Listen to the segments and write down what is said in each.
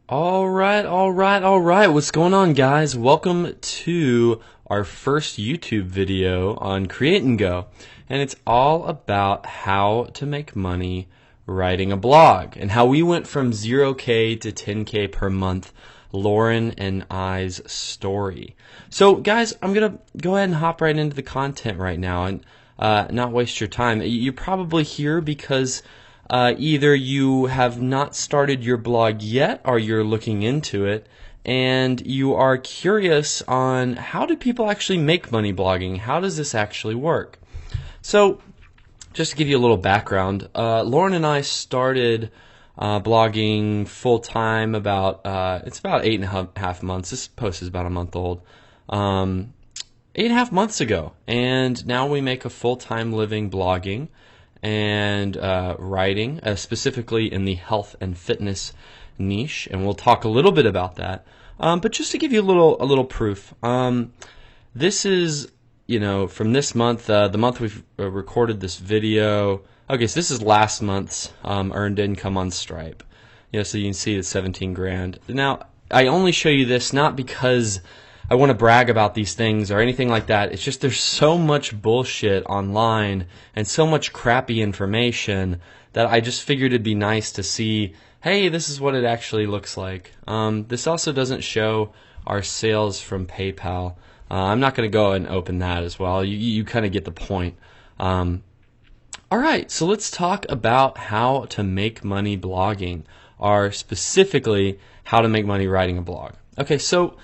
All right. What's going on, guys? Welcome to our first YouTube video on Create and Go. And it's all about how to make money writing a blog and how we went from 0K to 10K per month, Lauren and I's story. So, guys, I'm going to go ahead and hop right into the content right now and not waste your time. You're probably here because either you have not started your blog yet or you're looking into it and you are curious on how do people actually make money blogging? How does this actually work? So just to give you a little background, Lauren and I started blogging full-time it's about 8.5 months. This post is about a month old. 8.5 months ago. And now we make a full-time living blogging and writing, specifically in the health and fitness niche, and we'll talk a little bit about that. But just to give you a little proof, this is from this month, the month we've recorded this video. Okay, so this is last month's earned income on Stripe. So you can see it's 17 grand. Now I only show you this not because I want to brag about these things or anything like that. It's just there's so much bullshit online and so much crappy information that I just figured it'd be nice to see, hey, this is what it actually looks like. This also doesn't show our sales from PayPal. I'm not going to go and open that as well. You kind of get the point. All right, so let's talk about how to make money blogging, or specifically how to make money writing a blog. Okay, so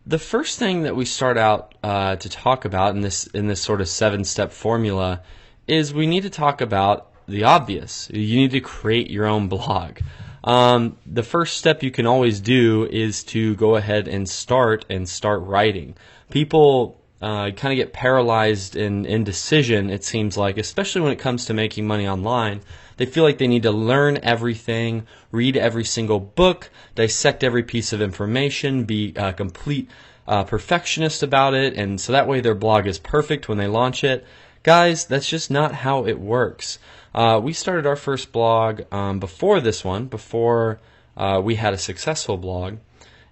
the first thing that we start out to talk about in this sort of 7-step formula is we need to talk about the obvious. You need to create your own blog. The first step you can always do is to go ahead and start writing. People kind of get paralyzed in indecision, it seems like, especially when it comes to making money online. They feel like they need to learn everything, read every single book, dissect every piece of information, be a complete perfectionist about it, and so that way their blog is perfect when they launch it. Guys, that's just not how it works. We started our first blog before this one, before we had a successful blog.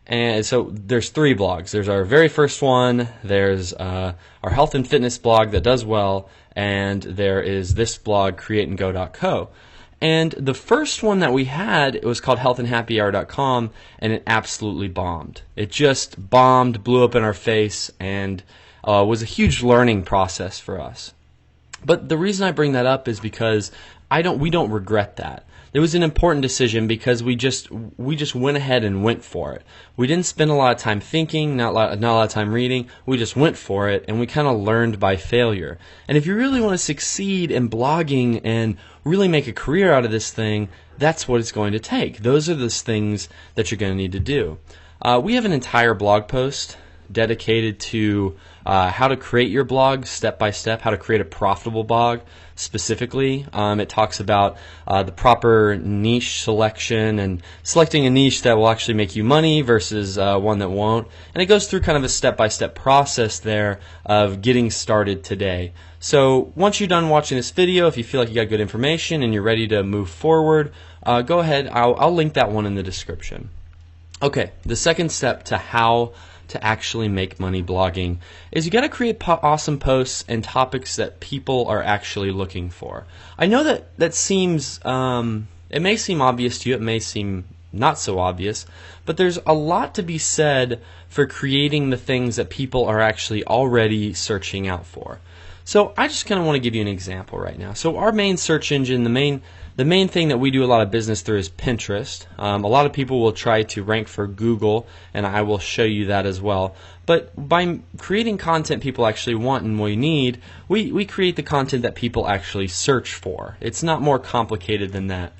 And so there's 3 blogs. There's our very first one, there's our health and fitness blog that does well, and there is this blog, createandgo.co. And the first one that we had, it was called healthandhappyhour.com, and it absolutely bombed. It just bombed, blew up in our face, and was a huge learning process for us. But the reason I bring that up is because we don't regret that. It was an important decision because we just went ahead and went for it. We didn't spend a lot of time thinking, not a lot of time reading. We just went for it, and we kind of learned by failure. And if you really want to succeed in blogging and really make a career out of this thing, that's what it's going to take. Those are the things that you're going to need to do. We have an entire blog post dedicated to how to create your blog step by step, how to create a profitable blog specifically. It talks about the proper niche selection and selecting a niche that will actually make you money versus one that won't. And it goes through kind of a step-by-step process there of getting started today. So once you're done watching this video, if you feel like you got good information and you're ready to move forward, go ahead. I'll link that one in the description. Okay, the second step to how to actually make money blogging is you got to create awesome posts and topics that people are actually looking for. I know that seems, it may seem obvious to you, it may seem not so obvious, but there's a lot to be said for creating the things that people are actually already searching out for. So I just kind of want to give you an example right now. So our main search engine, the main thing that we do a lot of business through is Pinterest. A lot of people will try to rank for Google, and I will show you that as well. But by creating content people actually want and we need, we create the content that people actually search for. It's not more complicated than that.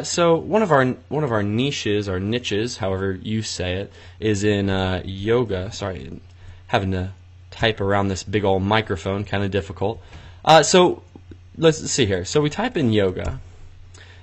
So one of our niches, or niches, however you say it, is in yoga. Sorry, having to type around this big old microphone, kind of difficult. So let's see here. So we type in yoga,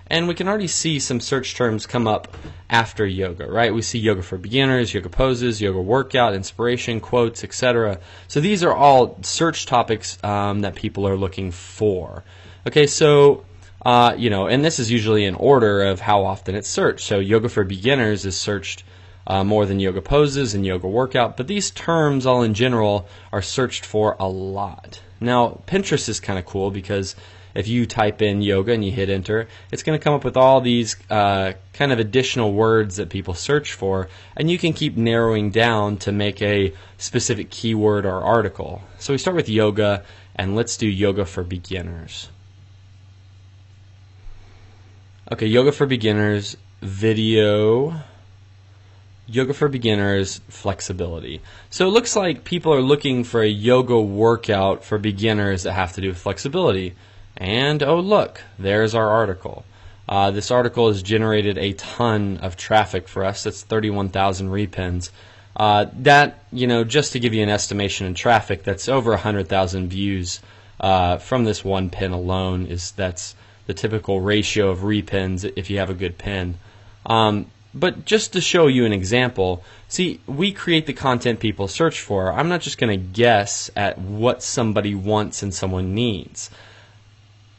and we can already see some search terms come up after yoga, right? We see yoga for beginners, yoga poses, yoga workout, inspiration, quotes, etc. So these are all search topics that people are looking for. Okay, so And this is usually in order of how often it's searched. So yoga for beginners is searched more than yoga poses and yoga workout, but these terms all in general are searched for a lot. Now, Pinterest is kind of cool because if you type in yoga and you hit enter, it's going to come up with all these kind of additional words that people search for, and you can keep narrowing down to make a specific keyword or article. So we start with yoga, and let's do yoga for beginners. Okay, yoga for beginners, video, yoga for beginners, flexibility. So it looks like people are looking for a yoga workout for beginners that have to do with flexibility. And oh look, there's our article. This article has generated a ton of traffic for us. That's 31,000 repins. Just to give you an estimation in traffic, that's over 100,000 views from this one pin alone. That's the typical ratio of repins if you have a good pin. But just to show you an example, see, we create the content people search for. I'm not just going to guess at what somebody wants and someone needs.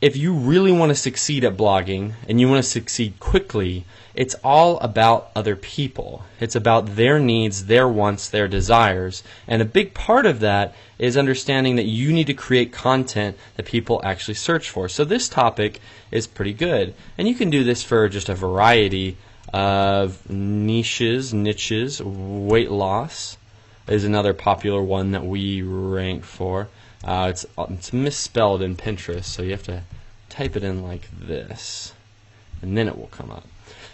If you really want to succeed at blogging and you want to succeed quickly, it's all about other people. It's about their needs, their wants, their desires. And a big part of that is understanding that you need to create content that people actually search for. So this topic is pretty good. And you can do this for just a variety of niches. Weight loss is another popular one that we rank for. It's misspelled in Pinterest, so you have to type it in like this, and then it will come up.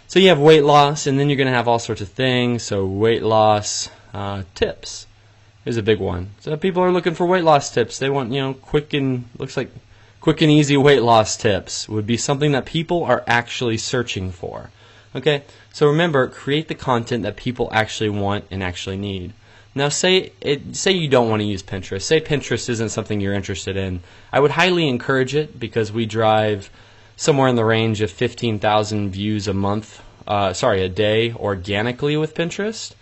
So you have weight loss, and then you're going to have all sorts of things. So weight loss tips is a big one. So people are looking for weight loss tips. They want, quick and easy weight loss tips would be something that people are actually searching for. Okay, so remember, create the content that people actually want and actually need. Now say you don't want to use Pinterest. Say Pinterest isn't something you're interested in. I would highly encourage it because we drive somewhere in the range of 15,000 views a day organically with Pinterest.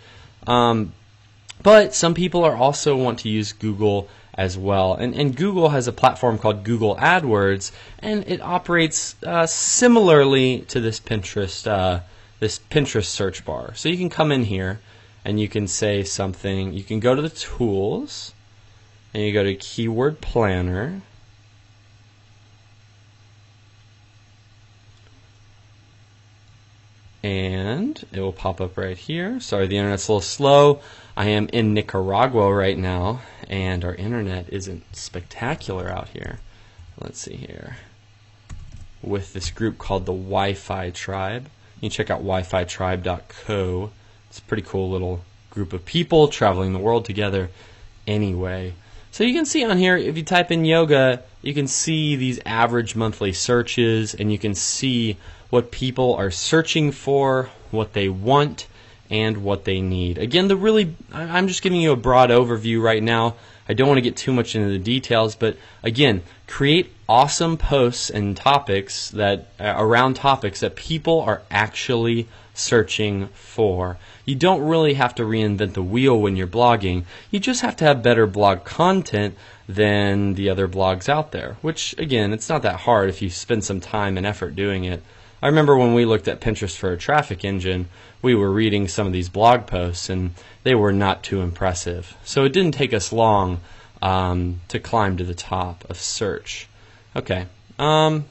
But some people also want to use Google as well. And Google has a platform called Google AdWords, and it operates similarly to this Pinterest search bar. So you can come in here and you can say something. You can go to the tools and you go to Keyword Planner. And it will pop up right here. Sorry, the internet's a little slow. I am in Nicaragua right now, and our internet isn't spectacular out here. Let's see here. With this group called the Wi-Fi Tribe. You can check out wifitribe.co. It's a pretty cool little group of people traveling the world together anyway. So you can see on here, if you type in yoga, you can see these average monthly searches, and you can see what people are searching for, what they want, and what they need. Again, I'm just giving you a broad overview right now. I don't want to get too much into the details, but again, create awesome posts and topics around topics that people are actually searching for. You don't really have to reinvent the wheel when you're blogging. You just have to have better blog content than the other blogs out there, which again, it's not that hard if you spend some time and effort doing it. I remember when we looked at Pinterest for a traffic engine, we were reading some of these blog posts and they were not too impressive. So it didn't take us long to climb to the top of search. Okay, and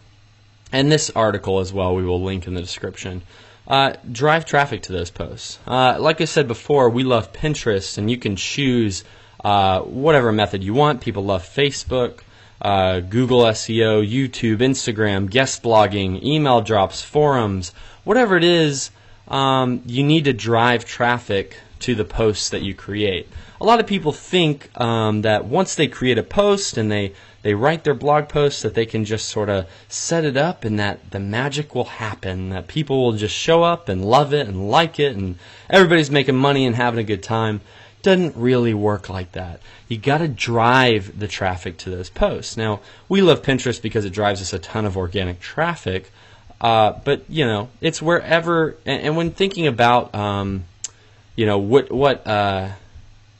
this article as well we will link in the description. Drive traffic to those posts. Like I said before, we love Pinterest, and you can choose whatever method you want. People love Facebook, Google SEO, YouTube, Instagram, guest blogging, email drops, forums, whatever it is. You need to drive traffic to the posts that you create. A lot of people think that once they create a post and they write their blog posts that they can just sort of set it up and that the magic will happen, that people will just show up and love it and like it and everybody's making money and having a good time. Doesn't really work like that. You got to drive the traffic to those posts. Now, we love Pinterest because it drives us a ton of organic traffic, but it's wherever. And when thinking about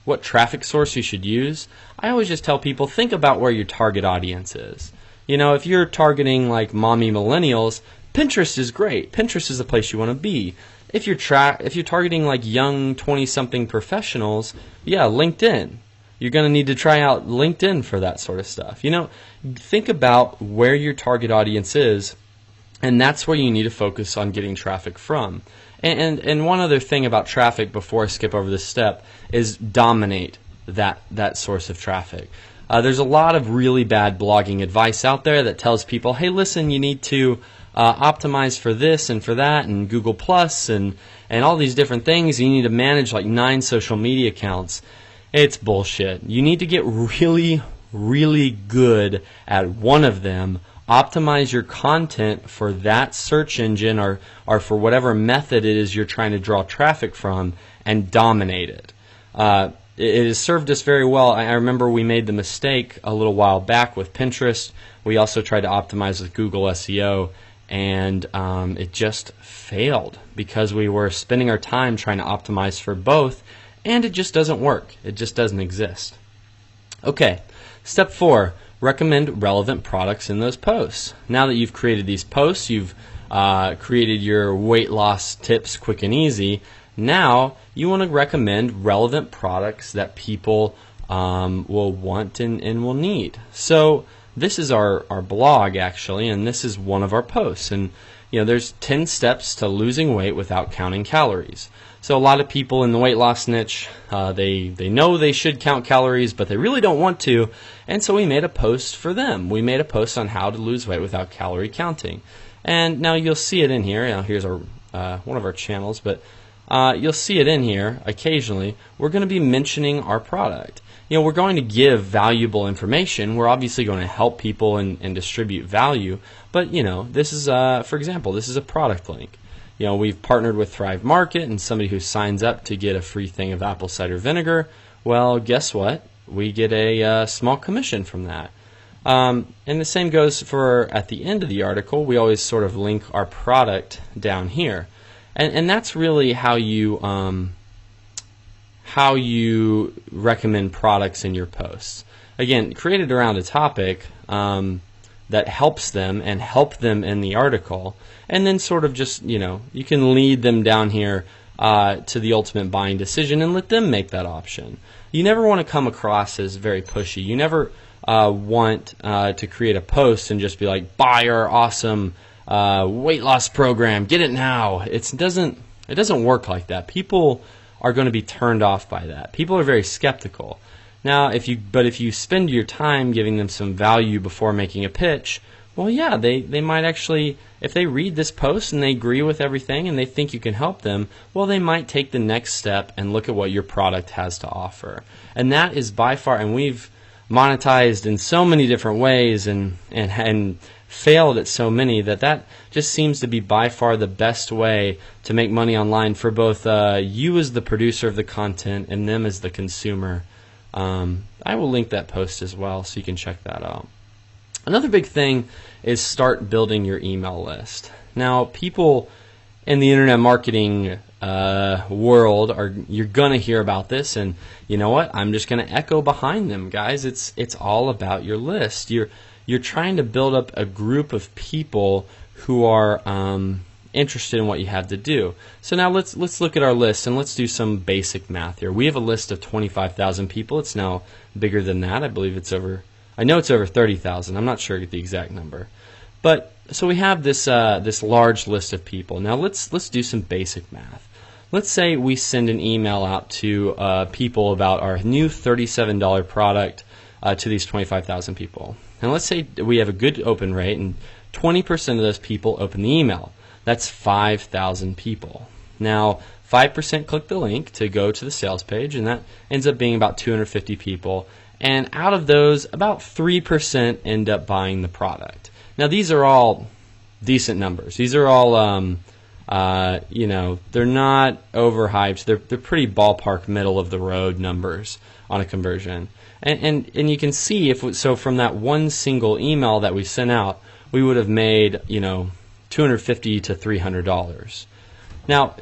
what traffic source you should use, I always just tell people, think about where your target audience is. If you're targeting like mommy millennials, Pinterest is great. Pinterest is the place you want to be. If you're targeting like young 20-something professionals, yeah, LinkedIn. You're going to need to try out LinkedIn for that sort of stuff. Think about where your target audience is, and that's where you need to focus on getting traffic from. And one other thing about traffic before I skip over this step is dominate that source of traffic. There's a lot of really bad blogging advice out there that tells people, hey, listen, you need to optimize for this and for that and Google Plus and all these different things. You need to manage like 9 social media accounts. It's bullshit. You need to get really, really good at one of them. Optimize your content for that search engine or for whatever method it is you're trying to draw traffic from, and dominate it. It has served us very well. I remember we made the mistake a little while back with Pinterest. We also tried to optimize with Google SEO, and it just failed because we were spending our time trying to optimize for both, and it just doesn't work. It just doesn't exist. Okay, step 4. Recommend relevant products in those posts. Now that you've created these posts, you've created your weight loss tips quick and easy, now you want to recommend relevant products that people will want and will need. So this is our blog actually, and this is one of our posts. And there's 10 steps to losing weight without counting calories. So a lot of people in the weight loss niche, they know they should count calories, but they really don't want to. And so we made a post for them. We made a post on how to lose weight without calorie counting. And now you'll see it in here. Here's our one of our channels, but you'll see it in here occasionally. We're going to be mentioning our product. We're going to give valuable information. We're obviously going to help people and distribute value. But, this is, for example, this is a product link. We've partnered with Thrive Market, and somebody who signs up to get a free thing of apple cider vinegar, well, guess what? We get a small commission from that. And the same goes for at the end of the article. We always sort of link our product down here. And that's really how you recommend products in your posts. Again, create it around a topic that helps them and help them in the article, and then sort of just, you can lead them down here to the ultimate buying decision and let them make that option. You never want to come across as very pushy. You never want to create a post and just be like, buy our awesome weight loss program, get it now. It doesn't work like that. People are going to be turned off by that. People are very skeptical. Now, if you spend your time giving them some value before making a pitch, well, yeah, they might actually, if they read this post and they agree with everything and they think you can help them, well, they might take the next step and look at what your product has to offer. And that is by far, and we've monetized in so many different ways and failed at so many that just seems to be by far the best way to make money online for both you as the producer of the content and them as the consumer. I will link that post as well so you can check that out. Another big thing is start building your email list. Now, people in the internet marketing world you're going to hear about this, and you know what? I'm just going to echo behind them, guys. It's all about your list. You're trying to build up a group of people who are interested in what you have to do. So now let's look at our list and let's do some basic math here. We have a list of 25,000 people. It's now bigger than that. I know it's over 30,000. I'm not sure the exact number. But so we have this large list of people. Now let's do some basic math. Let's say we send an email out to people about our new $37 product to these 25,000 people. And let's say we have a good open rate and 20% of those people open the email. That's 5,000 people. Now, 5% click the link to go to the sales page, and that ends up being about 250 people. And out of those, about 3% end up buying the product. Now, these are all decent numbers. These are all, they're not overhyped. They're pretty ballpark, middle of the road numbers on a conversion. And you can see so from that one single email that we sent out, we would have made $250 to $300. Now,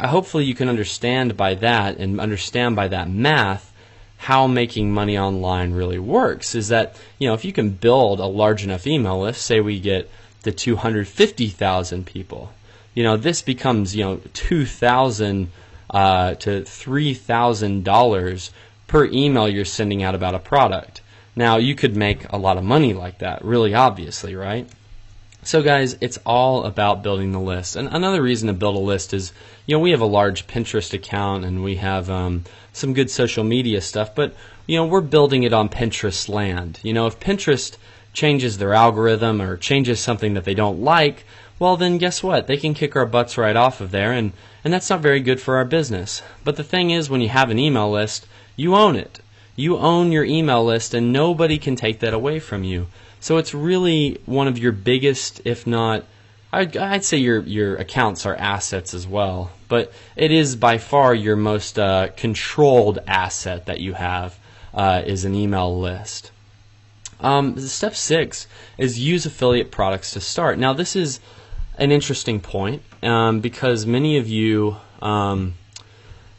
hopefully you can understand by that and understand by that math how making money online really works is that, if you can build a large enough email list, say we get to 250,000 people, this becomes, $2,000 to $3,000 per email you're sending out about a product. Now, you could make a lot of money like that, really obviously, right? So guys, it's all about building the list. And another reason to build a list is, we have a large Pinterest account and we have some good social media stuff, but, we're building it on Pinterest land. If Pinterest changes their algorithm or changes something that they don't like, well then guess what? They can kick our butts right off of there, and that's not very good for our business. But the thing is, when you have an email list, you own it. You own your email list and nobody can take that away from you. So it's really one of your biggest, if not, I'd say your accounts are assets as well, but it is by far your most controlled asset that you have is an email list. Step 6 is use affiliate products to start. Now this is an interesting point because many of you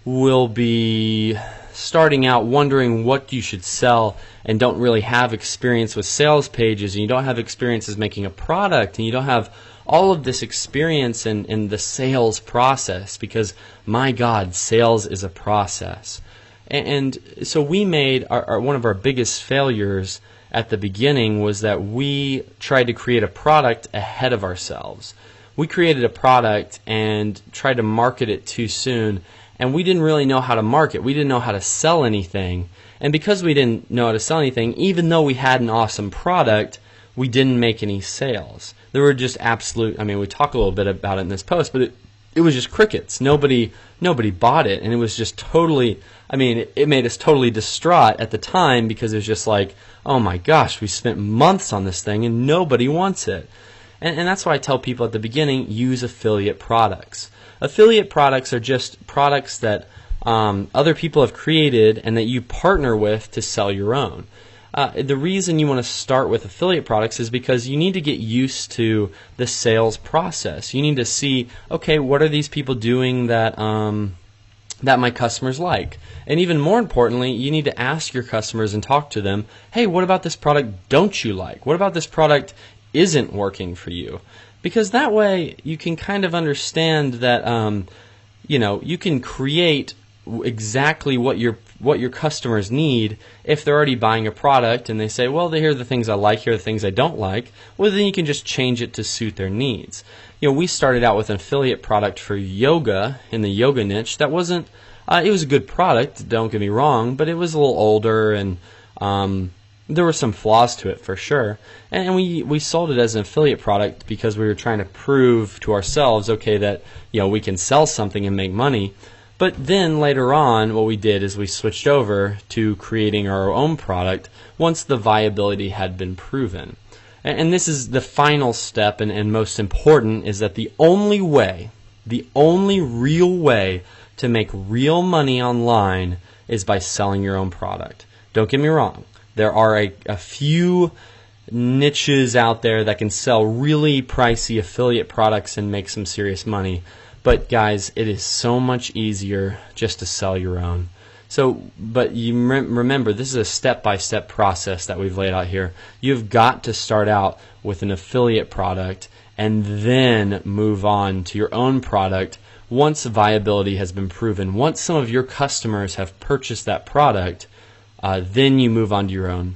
will be starting out wondering what you should sell and don't really have experience with sales pages, and you don't have experience as making a product, and you don't have all of this experience in the sales process, because my God, sales is a process. And so we made one of our biggest failures at the beginning was that we tried to create a product ahead of ourselves. We created a product and tried to market it too soon, and we didn't really know how to market. We didn't know how to sell anything. And because we didn't know how to sell anything, even though we had an awesome product, we didn't make any sales. There were just we talk a little bit about it in this post, but it was just crickets. Nobody bought it, and it was just totally, it made us totally distraught at the time, because it was just like, oh my gosh, we spent months on this thing and nobody wants it. And that's why I tell people at the beginning, use affiliate products. Affiliate products are just products that other people have created and that you partner with to sell your own. The reason you want to start with affiliate products is because you need to get used to the sales process. You need to see, okay, what are these people doing that my customers like? And even more importantly, you need to ask your customers and talk to them, hey, what about this product don't you like? What about this product isn't working for you? Because that way you can kind of understand that you can create exactly what your customers need. If they're already buying a product and they say, well, here are the things I like, here are the things I don't like, well, then you can just change it to suit their needs. We started out with an affiliate product for yoga in the yoga niche. That wasn't, it was a good product, don't get me wrong, but it was a little older and there were some flaws to it for sure. And we sold it as an affiliate product because we were trying to prove to ourselves, okay, that we can sell something and make money. But then later on, what we did is we switched over to creating our own product once the viability had been proven. And this is the final step and most important, is that the only real way to make real money online is by selling your own product. Don't get me wrong. There are a few niches out there that can sell really pricey affiliate products and make some serious money. But guys, it is so much easier just to sell your own. But you remember, this is a step-by-step process that we've laid out here. You've got to start out with an affiliate product and then move on to your own product once viability has been proven. Once some of your customers have purchased that product, then you move on to your own.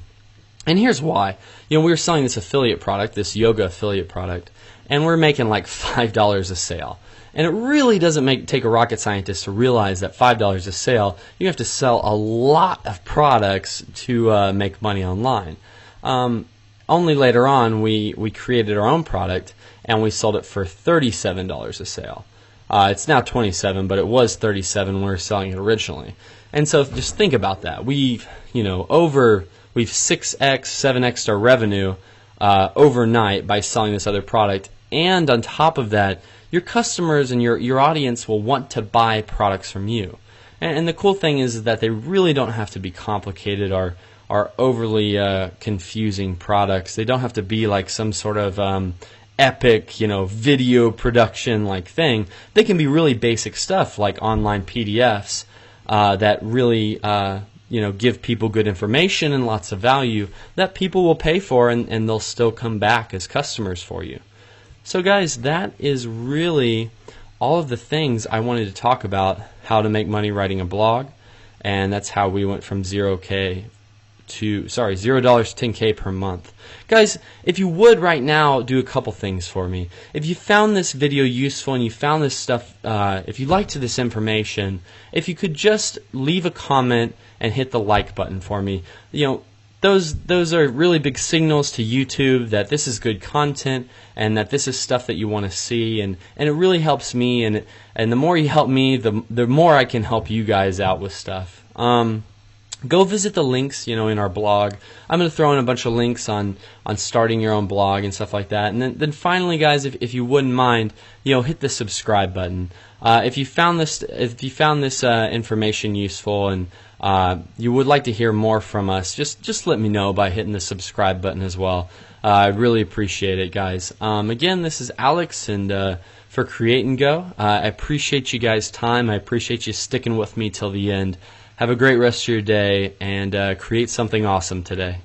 And here's why. We were selling this affiliate product, this yoga affiliate product, and we're making like $5 a sale. And it really doesn't take a rocket scientist to realize that $5 a sale, you have to sell a lot of products to make money online. Only later on, we created our own product and we sold it for $37 a sale. It's now $27, but it was $37 when we were selling it originally. And so just think about that. We've 6x, 7x our revenue overnight by selling this other product. And on top of that, your customers and your audience will want to buy products from you. And the cool thing is that they really don't have to be complicated or overly confusing products. They don't have to be like some sort of epic, video production like thing. They can be really basic stuff like online PDFs that really give people good information and lots of value that people will pay for, and they'll still come back as customers for you. So guys, that is really all of the things I wanted to talk about how to make money writing a blog, and that's how we went from $0 to $10K per month. Guys, if you would right now do a couple things for me. If you found this video useful and you found this stuff, if you liked this information, if you could just leave a comment and hit the like button for me. Those are really big signals to YouTube that this is good content and that this is stuff that you want to see, and it really helps me, and the more you help me, the more I can help you guys out with stuff. Go visit the links, in our blog. I'm going to throw in a bunch of links on starting your own blog and stuff like that. And then finally, guys, if you wouldn't mind, hit the subscribe button. If you found this information useful and you would like to hear more from us, just let me know by hitting the subscribe button as well. I'd really appreciate it, guys. Again, this is Alex, and for Create and Go. I appreciate you guys' time. I appreciate you sticking with me till the end. Have a great rest of your day, and create something awesome today.